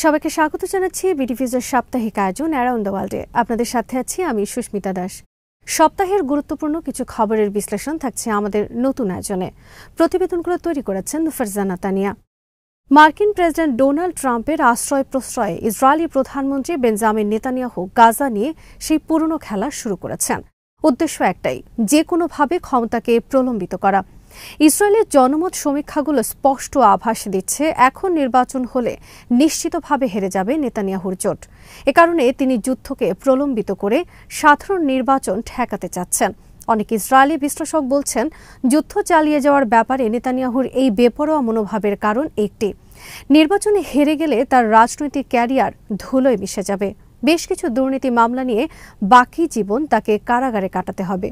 সবাইকে স্বাগত জানাচ্ছি বিডিভিউজের সাপ্তাহিক আয়োজন অ্যারাউন্ড দ্য ওয়ার্ল্ডে। আপনাদের সাথে আছি আমি সুস্মিতা দাস। সপ্তাহের গুরুত্বপূর্ণ কিছু খবরের বিশ্লেষণ থাকছে আমাদের নতুন আয়োজনে। প্রতিবেদনগুলো তৈরি করেছেন ফারজানা তানিয়া। মার্কিন প্রেসিডেন্ট ডোনাল্ড ট্রাম্পের আশ্রয় প্রশ্রয়ে ইসরায়েলি প্রধানমন্ত্রী বেঞ্জামিন নেতানিয়াহু গাজা নিয়ে সেই পুরনো খেলা শুরু করেছেন। উদ্দেশ্য একটাই, যে কোনোভাবে ক্ষমতাকে প্রলম্বিত করা। ইসরায়েলের জনমত সমীক্ষাগুলো স্পষ্ট আভাস দিচ্ছে এখন নির্বাচন হলে নিশ্চিতভাবে হেরে যাবে নেতানিয়াহুর জোট। এ কারণে তিনি যুদ্ধকে প্রলম্বিত করে সাধারণ নির্বাচন ঠেকাতে চাচ্ছেন। অনেক ইসরায়েলি বিশ্লেষক বলছেন, যুদ্ধ চালিয়ে যাওয়ার ব্যাপারে নেতানিয়াহুর এই বেপরোয়া মনোভাবের কারণ একটি, নির্বাচনে হেরে গেলে তার রাজনৈতিক ক্যারিয়ার ধুলোয় মিশে যাবে। বেশ কিছু দুর্নীতি মামলা নিয়ে বাকি জীবন তাকে কারাগারে কাটাতে হবে।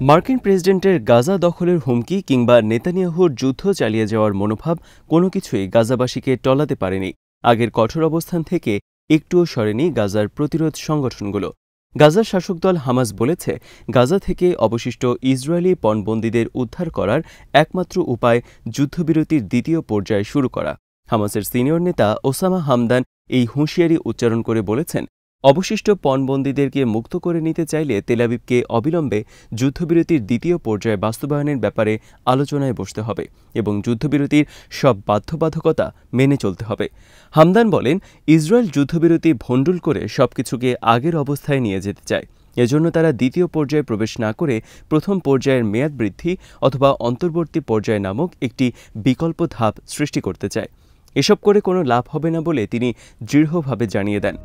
মার্কিন প্রেসিডেন্টের গাজা দখলের হুমকি কিংবা নেতানিয়াহুর যুদ্ধ চালিয়ে যাওয়ার মনোভাব কোনো কিছুই গাজাবাসীকে টলাতে পারেনি। আগের কঠোর অবস্থান থেকে একটুও সরেনি গাজার প্রতিরোধ সংগঠনগুলো। গাজার শাসক দল হামাস বলেছে, গাজা থেকে অবশিষ্ট ইসরায়েলি পণবন্দীদের উদ্ধার করার একমাত্র উপায় যুদ্ধবিরতির দ্বিতীয় পর্যায় শুরু করা। হামাসের সিনিয়র নেতা ওসামা হামদান এই হুঁশিয়ারি উচ্চারণ করে বলেছেন, অবশিষ্ট পণবন্দীদেরকে মুক্ত করে নিতে চাইলে তেলাবিবকে অবিলম্বে যুদ্ধবিরতির দ্বিতীয় পর্যায়ে বাস্তবায়নের ব্যাপারে আলোচনায় বসতে হবে এবং যুদ্ধবিরতির সব বাধ্যবাধকতা মেনে চলতে হবে। হামদান বলেন, ইসরায়েল যুদ্ধবিরতি ভণ্ডুল করে সবকিছুকে আগের অবস্থায় নিয়ে যেতে চায়। এজন্য তারা দ্বিতীয় পর্যায়ে প্রবেশ না করে প্রথম পর্যায়ের মেয়াদ বৃদ্ধি অথবা অন্তর্বর্তী পর্যায় নামক একটি বিকল্প ধাপ সৃষ্টি করতে চায়। এসব করে কোনো লাভ হবে না বলে তিনি দৃঢ়ভাবে জানিয়ে দেন।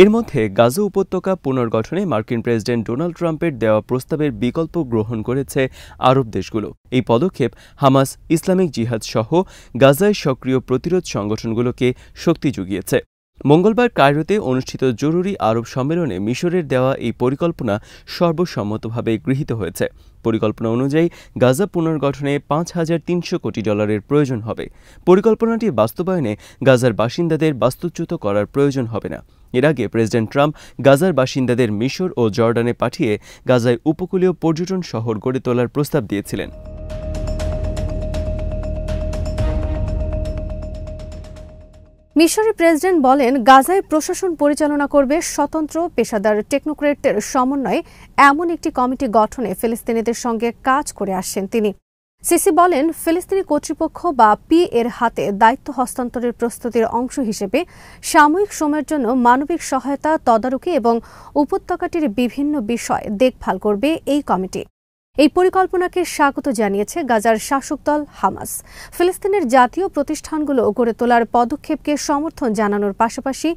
এর মধ্যে গাজা উপত্যকা পুনর্গঠনে মার্কিন প্রেসিডেন্ট ডোনাল্ড ট্রাম্পের দেওয়া প্রস্তাবের বিকল্প গ্রহণ করেছে আরব দেশগুলো। এই পদক্ষেপ হামাস, ইসলামিক জিহাদ সহ গাজায় সক্রিয় প্রতিরোধ সংগঠনগুলোকে শক্তি জুগিয়েছে। মঙ্গলবার কায়রোতে অনুষ্ঠিত জরুরি আরব সম্মেলনে মিশরের দেওয়া এই পরিকল্পনা সর্বসম্মতভাবে গৃহীত হয়েছে। পরিকল্পনা অনুযায়ী গাজা পুনর্গঠনে $5,300 কোটি প্রয়োজন হবে। পরিকল্পনাটি বাস্তবায়নে গাজার বাসিন্দাদের বাস্তুচ্যুত করার প্রয়োজন হবে না। এর আগে প্রেসিডেন্ট ট্রাম্প গাজার বাসিন্দাদের মিশর ও জর্ডানে পাঠিয়ে গাজায় উপকূলীয় পর্যটন শহর গড়ে তোলার প্রস্তাব দিয়েছিলেন। মিশরের প্রেসিডেন্ট বলেন, গাজায় প্রশাসন পরিচালনা করবে স্বতন্ত্র পেশাদার টেকনোক্রেটদের সমন্বয়ে এমন একটি কমিটি গঠনে ফিলিস্তিনিদের সঙ্গে কাজ করে আসছেন তিনি। সিসি বলেন, ফিলিস্তিনি কর্তৃপক্ষ বা পি এর হাতে দায়িত্ব হস্তান্তরের প্রস্তুতির অংশ হিসেবে সাময়িক সময়ের জন্য মানবিক সহায়তা, তদারকি এবং উপত্যকাটির বিভিন্ন বিষয় দেখভাল করবে এই কমিটি। এই পরিকল্পনাকে স্বাগত জানিয়েছে গাজার শাসক দল হামাস। ফিলিস্তিনের জাতীয় প্রতিষ্ঠানগুলো গড়ে তোলার পদক্ষেপকে সমর্থন জানানোর পাশাপাশি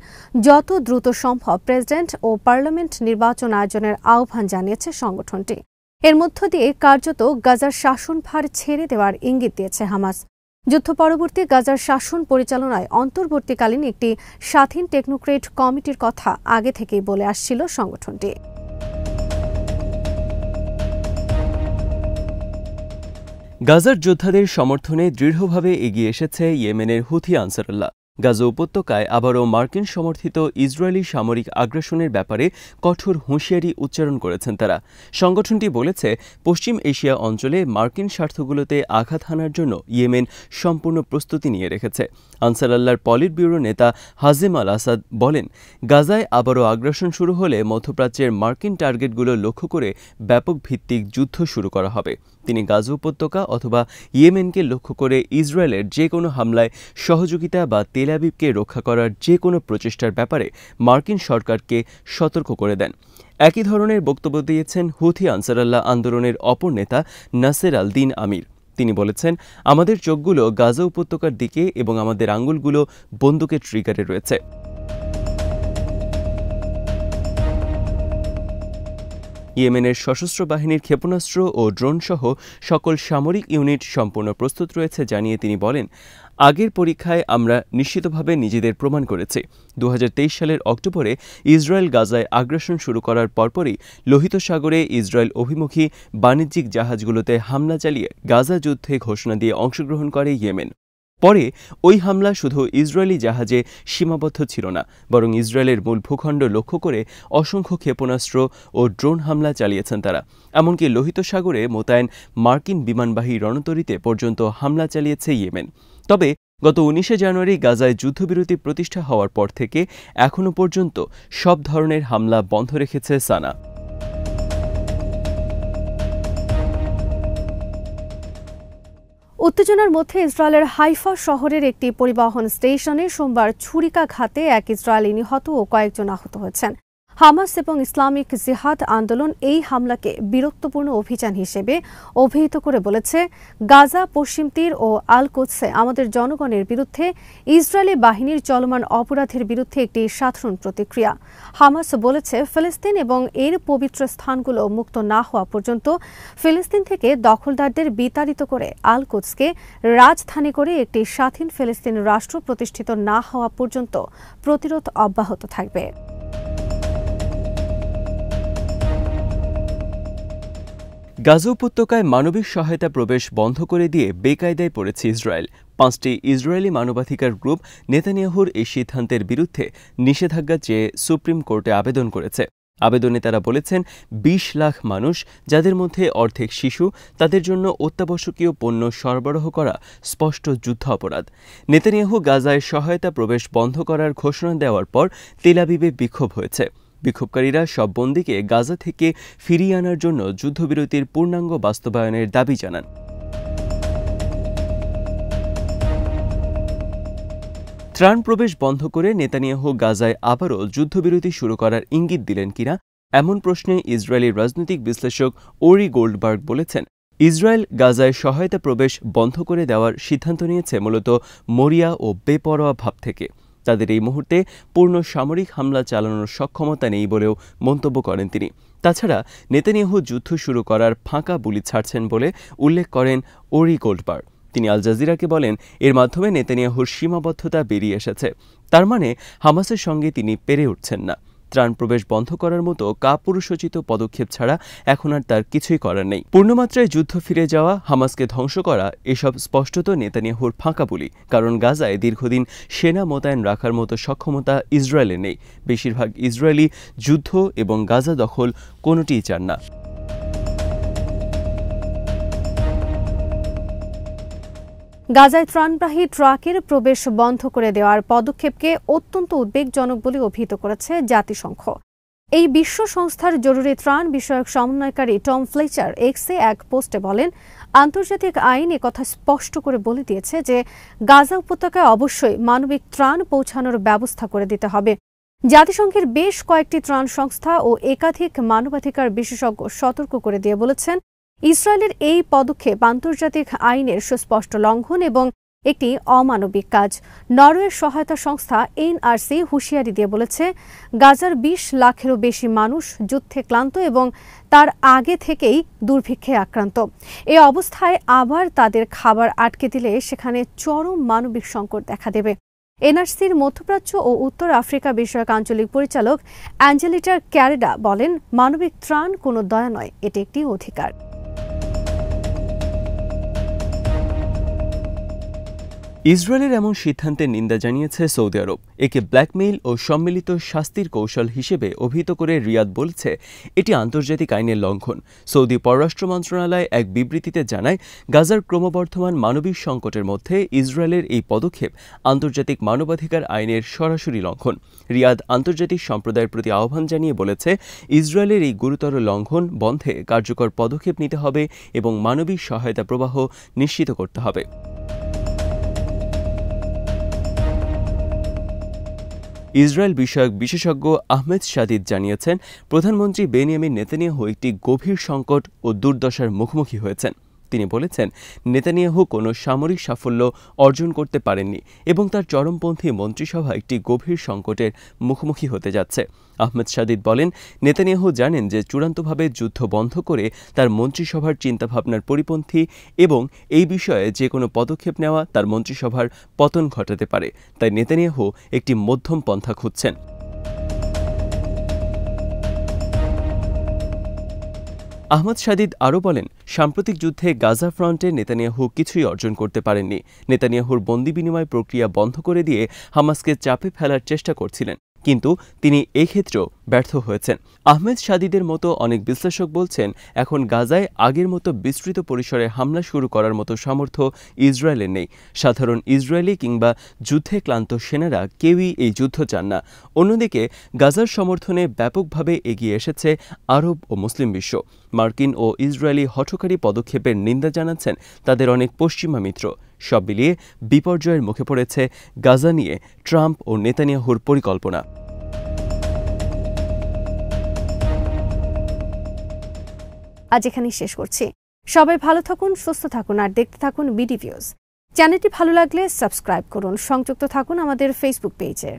যত দ্রুত সম্ভব প্রেসিডেন্ট ও পার্লামেন্ট নির্বাচন আয়োজনের আহ্বান জানিয়েছে সংগঠনটি। এর মধ্য দিয়ে কার্যত গাজার শাসনভার ছেড়ে দেওয়ার ইঙ্গিত দিয়েছে হামাস। যুদ্ধ পরবর্তী গাজার শাসন পরিচালনায় অন্তর্বর্তীকালীন একটি স্বাধীন টেকনোক্রেট কমিটির কথা আগে থেকেই বলে আসছিল সংগঠনটি। গাজার যোদ্ধাদের সমর্থনে দৃঢ়ভাবে এগিয়ে এসেছে ইয়েমেনের হুথি আনসারুল্লাহ। গাজা উপত্যকায় আবারও মার্কিন সমর্থিত ইসরায়েলি সামরিক আগ্রাসনের ব্যাপারে কঠোর হুঁশিয়ারি উচ্চারণ করেছেন তারা। সংগঠনটি বলেছে, পশ্চিম এশিয়া অঞ্চলে মার্কিন স্বার্থগুলোতে আঘাত হানার জন্য ইয়েমেন সম্পূর্ণ প্রস্তুতি নিয়ে রেখেছে। আনসারুল্লাহর পলিট ব্যুরো নেতা হাজেম আল আসাদ বলেন, গাজায় আবারও আগ্রাসন শুরু হলে মধ্যপ্রাচ্যের মার্কিন টার্গেটগুলো লক্ষ্য করে ব্যাপক ভিত্তিক যুদ্ধ শুরু করা হবে। তিনি গাজা উপত্যকা অথবা ইয়েমেনকে লক্ষ্য করে ইসরায়েলের যে কোনো হামলায় সহযোগিতা বা তেল আবিবকে রক্ষা করার যে কোনো প্রচেষ্টার ব্যাপারে মার্কিন সরকারকে সতর্ক করে দেন। একই ধরনের বক্তব্য দিয়েছেন হুথি আনসারুল্লাহ আন্দোলনের অপর নেতা নাসের আল দিন আমির। তিনি বলেছেন, আমাদের চোখগুলো গাজা উপত্যকার দিকে এবং আমাদের আঙ্গুলগুলো বন্দুকের ট্রিগারে রয়েছে। ইয়েমেনের সশস্ত্র বাহিনীর ক্ষেপণাস্ত্র ও ড্রোনসহ সকল সামরিক ইউনিট সম্পূর্ণ প্রস্তুত রয়েছে জানিয়ে তিনি বলেন, আগের পরীক্ষায় আমরা নিশ্চিতভাবে নিজেদের প্রমাণ করেছি। 2023 সালের অক্টোবরে ইসরায়েল গাজায় আগ্রাসন শুরু করার পরপরই লোহিত সাগরে ইসরায়েল অভিমুখী বাণিজ্যিক জাহাজগুলোতে হামলা চালিয়ে গাজা যুদ্ধে ঘোষণা দিয়ে অংশগ্রহণ করে ইয়েমেন। পরে ওই হামলা শুধু ইসরায়েলি জাহাজে সীমাবদ্ধ ছিল না, বরং ইসরায়েলের মূল ভূখণ্ড লক্ষ্য করে অসংখ্য ক্ষেপণাস্ত্র ও ড্রোন হামলা চালিয়েছেন তারা। এমনকি লোহিত সাগরে মোতায়েন মার্কিন বিমানবাহী রণতরীতে পর্যন্ত হামলা চালিয়েছে ইয়েমেন। তবে গত 19 জানুয়ারি গাজায় যুদ্ধবিরতি প্রতিষ্ঠা হওয়ার পর থেকে এখনও পর্যন্ত সব ধরনের হামলা বন্ধ রেখেছে সানা। উত্তেজনার মধ্যে ইসরায়েলের হাইফা শহরের একটি পরিবহন স্টেশনে সোমবার ছুরিকাঘাতে এক ইসরায়েলি নিহত ও কয়েকজন আহত হয়েছেন। হামাস এবং ইসলামিক জিহাদ আন্দোলন এই হামলাকে বীরত্বপূর্ণ অভিযান হিসেবে অভিহিত করে বলেছে, গাজা, পশ্চিম তীর ও আল কোদসে আমাদের জনগণের বিরুদ্ধে ইসরায়েলি বাহিনীর চলমান অপরাধের বিরুদ্ধে একটি সাধারণ প্রতিক্রিয়া। হামাস বলেছে, ফিলিস্তিন এবং এর পবিত্র স্থানগুলো মুক্ত না হওয়া পর্যন্ত ফিলিস্তিন থেকে দখলদারদের বিতাড়িত করে আল কোদসকে রাজধানী করে একটি স্বাধীন ফিলিস্তিন রাষ্ট্র প্রতিষ্ঠিত না হওয়া পর্যন্ত প্রতিরোধ অব্যাহত থাকবে। গাজা উপত্যকায় মানবিক সহায়তা প্রবেশ বন্ধ করে দিয়ে বেকায়দায় পড়েছে ইসরায়েল। 5টি ইসরায়েলি মানবাধিকার গ্রুপ নেতানিয়াহুর এই সিদ্ধান্তের বিরুদ্ধে নিষেধাজ্ঞা চেয়ে সুপ্রিম কোর্টে আবেদন করেছে। আবেদনে তারা বলেছেন, 20 লাখ মানুষ, যাদের মধ্যে অর্ধেক শিশু, তাদের জন্য অত্যাবশ্যকীয় পণ্য সরবরাহ করা স্পষ্ট যুদ্ধ অপরাধ। নেতানিয়াহু গাজায় সহায়তা প্রবেশ বন্ধ করার ঘোষণা দেওয়ার পর তেল আবিবে বিক্ষোভ হয়েছে। বিক্ষোভকারীরা সব বন্দীকে গাজা থেকে ফিরিয়ে আনার জন্য যুদ্ধবিরতির পূর্ণাঙ্গ বাস্তবায়নের দাবি জানান। ত্রাণ প্রবেশ বন্ধ করে নেতানিয়াহু গাজায় আবারও যুদ্ধবিরতি শুরু করার ইঙ্গিত দিলেন কিনা, এমন প্রশ্নে ইসরায়েলি রাজনৈতিক বিশ্লেষক ওরি গোল্ডবার্গ বলেছেন, ইসরায়েল গাজায় সহায়তা প্রবেশ বন্ধ করে দেওয়ার সিদ্ধান্ত নিয়েছে মূলত মরিয়া ও বেপরোয়া ভাব থেকে। তাদের এই মুহূর্তে পূর্ণ সামরিক হামলা চালানোর সক্ষমতা নেই বলেও মন্তব্য করেন তিনি। তাছাড়া নেতানিয়াহু যুদ্ধ শুরু করার ফাঁকা বুলি ছাড়ছেন বলে উল্লেখ করেন ওরি গোল্ডবার্গ। তিনি আল জাজিরাকে বলেন, এর মাধ্যমে নেতানিয়াহুর সীমাবদ্ধতা বেরিয়ে এসেছে। তার মানে হামাসের সঙ্গে তিনি পেরে উঠছেন না। ত্রাণ প্রবেশ বন্ধ করার মতো কাপুরুষোচিত পদক্ষেপ ছাড়া এখন আর তার কিছুই করার নেই। পূর্ণমাত্রায় যুদ্ধ ফিরে যাওয়া, হামাসকে ধ্বংস করা, এসব স্পষ্টত নেতানিয়াহুর ফাঁকা বুলি। কারণ গাজায় দীর্ঘদিন সেনা মোতায়েন রাখার মতো সক্ষমতা ইসরায়েলের নেই। বেশিরভাগ ইসরায়েলি যুদ্ধ এবং গাজা দখল কোনোটিই চান না। গাজায় ত্রাণবাহী ট্রাকের প্রবেশ বন্ধ করে দেওয়ার পদক্ষেপকে অত্যন্ত উদ্বেগজনক বলে অভিহিত করেছে জাতিসংঘ। এই বিশ্ব সংস্থার জরুরি ত্রাণ বিষয়ক সমন্বয়কারী টম ফ্লেচার এক্সে এক পোস্টে বলেন, আন্তর্জাতিক আইন একথা স্পষ্ট করে বলে দিয়েছে যে গাজা উপত্যকায় অবশ্যই মানবিক ত্রাণ পৌঁছানোর ব্যবস্থা করে দিতে হবে। জাতিসংঘের বেশ কয়েকটি ত্রাণ সংস্থা ও একাধিক মানবাধিকার বিশেষজ্ঞ সতর্ক করে দিয়ে বলেছেন, ইসরায়েলের এই পদক্ষেপ আন্তর্জাতিক আইনের সুস্পষ্ট লঙ্ঘন এবং একটি অমানবিক কাজ। নরওয়ের সহায়তা সংস্থা এনআরসি হুঁশিয়ারি দিয়ে বলেছে, গাজার 20 লাখেরও বেশি মানুষ যুদ্ধে ক্লান্ত এবং তার আগে থেকেই দুর্ভিক্ষে আক্রান্ত। এই অবস্থায় আবার তাদের খাবার আটকে দিলে সেখানে চরম মানবিক সংকট দেখা দেবে। এনআরসির মধ্যপ্রাচ্য ও উত্তর আফ্রিকা বিষয়ক আঞ্চলিক পরিচালক অ্যাঞ্জেলিটা ক্যারেডা বলেন, মানবিক ত্রাণ কোনো দয়া নয়, এটি একটি অধিকার। ইসরায়েলের এমন সিদ্ধান্তের নিন্দা জানিয়েছে সৌদি আরব। একে ব্ল্যাকমেইল ও সম্মিলিত শাস্তির কৌশল হিসেবে অভিহিত করে রিয়াদ বলছে, এটি আন্তর্জাতিক আইনের লঙ্ঘন। সৌদি পররাষ্ট্র মন্ত্রণালয় এক বিবৃতিতে জানায়, গাজার ক্রমবর্ধমান মানবিক সংকটের মধ্যে ইসরায়েলের এই পদক্ষেপ আন্তর্জাতিক মানবাধিকার আইনের সরাসরি লঙ্ঘন। রিয়াদ আন্তর্জাতিক সম্প্রদায়ের প্রতি আহ্বান জানিয়ে বলেছে, ইসরায়েলের এই গুরুতর লঙ্ঘন বন্ধে কার্যকর পদক্ষেপ নিতে হবে এবং মানবিক সহায়তা প্রবাহ নিশ্চিত করতে হবে। ইসরায়েল বিষয়ক বিশেষজ্ঞ আহমেদ শাদিদ জানিয়েছেন, প্রধানমন্ত্রী বেনিয়ামিন নেতানিয়াহু একটি গভীর সংকট ও দুর্দশার মুখোমুখি হয়েছেন। তিনি বলেছেন, নেতানিয়াহু কোনো সামরিক সাফল্য অর্জন করতে পারেননি এবং তার চরমপন্থী মন্ত্রিসভা একটি গভীর সংকটের মুখোমুখি হতে যাচ্ছে। আহমেদ শাদিদ বলেন, নেতানিয়াহু জানেন যে চূড়ান্তভাবে যুদ্ধ বন্ধ করে তার মন্ত্রিসভার চিন্তাভাবনার পরিপন্থী এবং এই বিষয়ে যে কোনো পদক্ষেপ নেওয়া তার মন্ত্রিসভার পতন ঘটাতে পারে। তাই নেতানিয়াহু একটি মধ্যম পন্থা খুঁজছেন। আহমদ শাদিদ আরও বলেন, সাম্প্রতিক যুদ্ধে গাজা ফ্রন্টে নেতানিয়াহু কিছুই অর্জন করতে পারেননি। নেতানিয়াহুর বন্দি বিনিময় প্রক্রিয়া বন্ধ করে দিয়ে হামাসকে চাপে ফেলার চেষ্টা করছিলেন, কিন্তু তিনি এক্ষেত্রেও ব্যর্থ হয়েছেন। আহমেদ শাদিদের মতো অনেক বিশ্লেষক বলছেন, এখন গাজায় আগের মতো বিস্তৃত পরিসরে হামলা শুরু করার মতো সামর্থ্য ইসরায়েলের নেই। সাধারণ ইসরায়েলি কিংবা যুদ্ধে ক্লান্ত সেনারা কেউই এই যুদ্ধ চান না। অন্যদিকে গাজার সমর্থনে ব্যাপকভাবে এগিয়ে এসেছে আরব ও মুসলিম বিশ্ব। মার্কিন ও ইসরায়েলি হঠকারী পদক্ষেপের নিন্দা জানাচ্ছেন তাদের অনেক পশ্চিমা মিত্র। সব মিলিয়ে বিপর্যয়ের মুখে পড়েছে গাজা নিয়ে ট্রাম্প ও নেতানিয়াহুর পরিকল্পনা। আজ এখানেই শেষ করছি। সবাই ভালো থাকুন, সুস্থ থাকুন আর দেখতে থাকুন বিডি ভিউজ। চ্যানেলটি ভালো লাগলে সাবস্ক্রাইব করুন, সংযুক্ত থাকুন আমাদের ফেসবুক পেজে।